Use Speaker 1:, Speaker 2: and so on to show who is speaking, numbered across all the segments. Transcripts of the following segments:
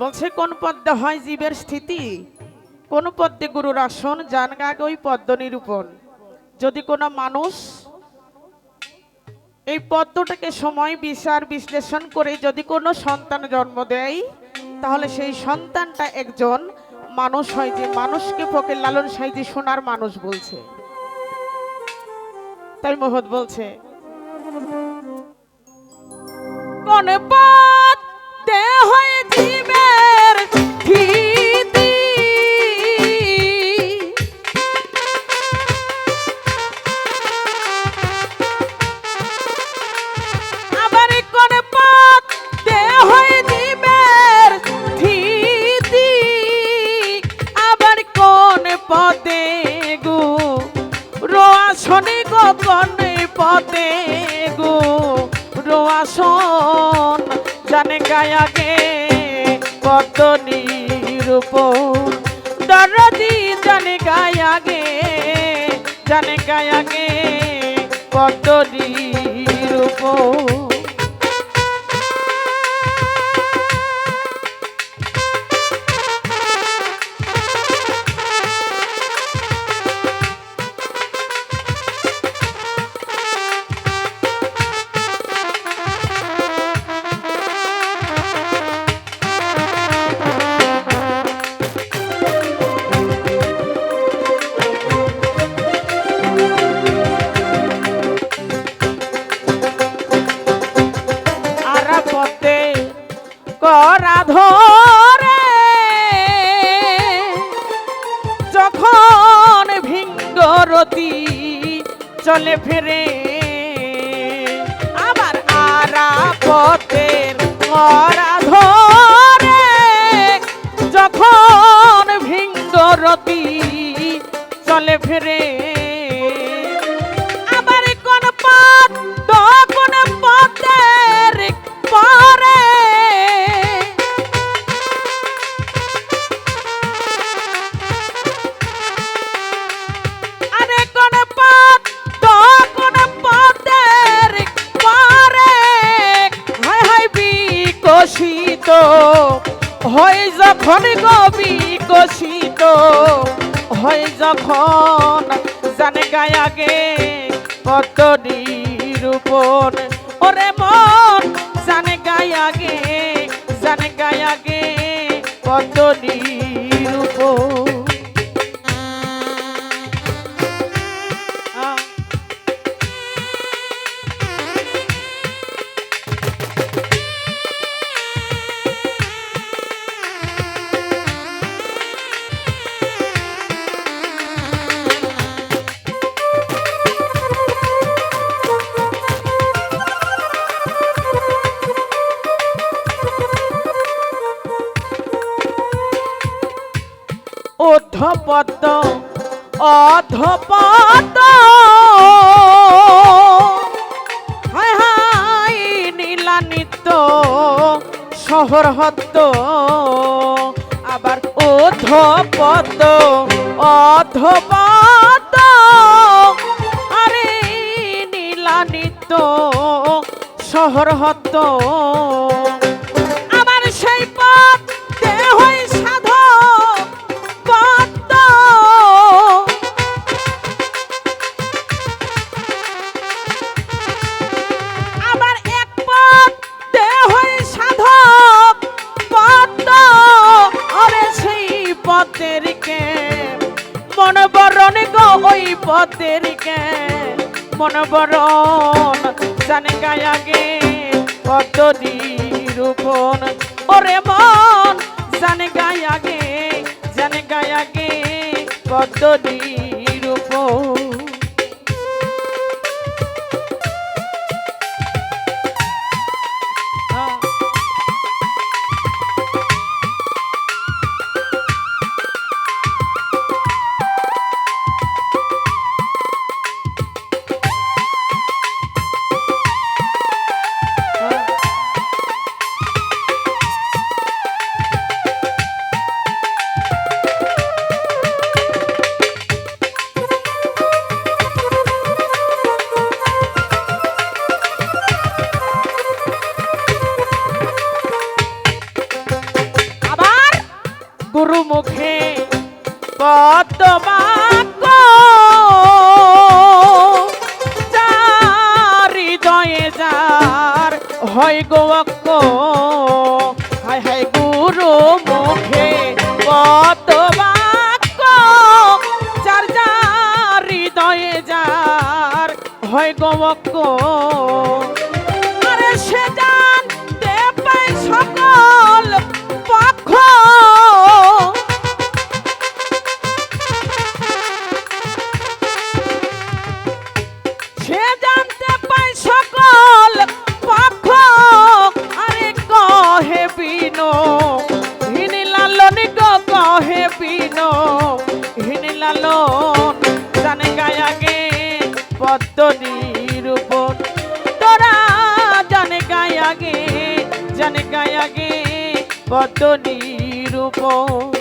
Speaker 1: বলছে কোন পদ্মে হয় জীবের স্থিতি, কোন পদ্মে গুরুর আসন, জান আগে ওই পদ্ম নিরূপণ। যদি কোনো মানুষ এই পদ্মটাকে সময় বিচার বিশ্লেষণ করে যদি কোনো সন্তান জন্ম দেয়, তাহলে সেই সন্তানটা একজন মানুষ হয়, যে মানুষকে ফকির লালন সাইজি সোনার মানুষ বলছে। তাই মহৎ বলছে কোন পদ্মে হয় জীবের স্থিতি, আবার কোন পদ্মে হয় জীবের স্থিতি, আবার কোন পদে গো রোয়াশনে গো, কোন পদে গো রোয়াশন, জানে গায়াগে পদ্ম নিরূপণ। দরদি জানে গায়াগে, জানে গায়াগে পদ্ম নিরূপণ। করা ধরে যখন ভিঙ্গরতি চলে ফিরে, আবার আরাপতের করা ধরে যখন ভিঙ্গরতি চলে ফিরে, আবার কোন পদ কোন পদের পরে, বিকশিত হয় যখন গো, বিকশিত হয় যখন, জানে গায়াগে পদ্ম নিরূপণ। ওরে মন জানে গায়াগে, জানে গায়াগে পদ্ম নিরূপণ। অধপদ্ম অধপদ্ম হায় হায় নীলানিত্য শহর হত্য, আবার অধপদ্ম অধপদ্ম আরে নীলানিত্য শহর হত্য, আবার সেই পথ দেহই সাধক পদ্ম, আবার এক পথ দেহই সাধক পদ্ম, আরে সেই পথের কে মন বরণ গো, ওই পথের কে মন বরণ, জানে গায়াগে পদ্ম নিরূপণ। ওরে মন জানে গায়াগে, জানে গায়াগে পদ্ম নিরূপণ। হৃদয়ে যার হয় গমক্য আরে সে জানতে পায় সকল পক্ষ সে জানতে পায় সকল পক্ষ আরে কহে বিনো হিনি লালন গো কহে বিনো হিনি লালন জানে গায়াগে পদ্ম নিরূপণ তোরা জানে গায়াগে পদ্ম নিরূপণ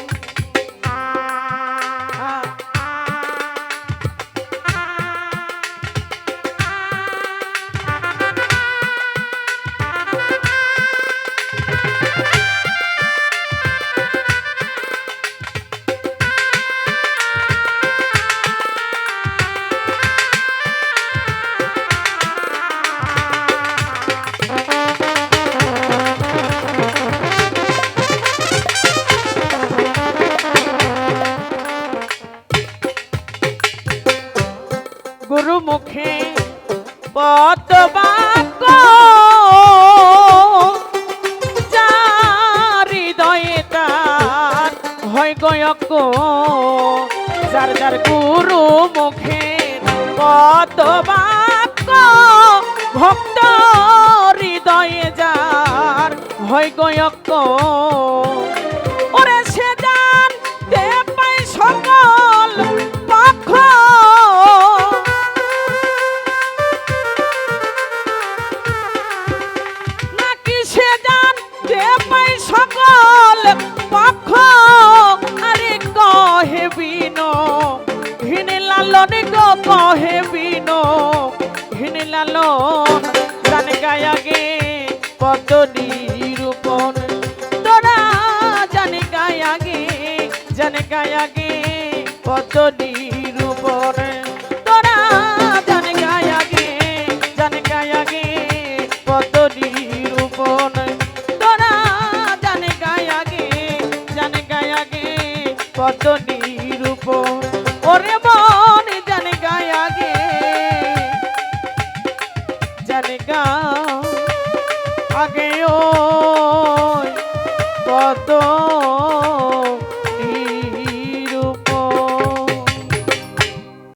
Speaker 1: গুরু মুখে পদ্ম বাক্য যার হৃদয়ে তার হয় গয়ক্য যার যার গুরু মুখে পদ্ম বাক্য ভক্ত হৃদয়ে যার হয় গয়ক্য ওরে সে জানতে পায় সকল পক্ষ সকল পক্ষ আরে কহে বিনো হিনি লালন গো কহে বিনো হিনি লালন জানে গায়াগে পদ্ম নিরূপণ তোরা জানে গায়াগে পদ্ম নিরূপণ তোরা জানে গায়াগে পদ্ম নিরূপণ পদ্ম নিরূপণ ওরে মন জানে গায়াগে আগে ও পদ্ম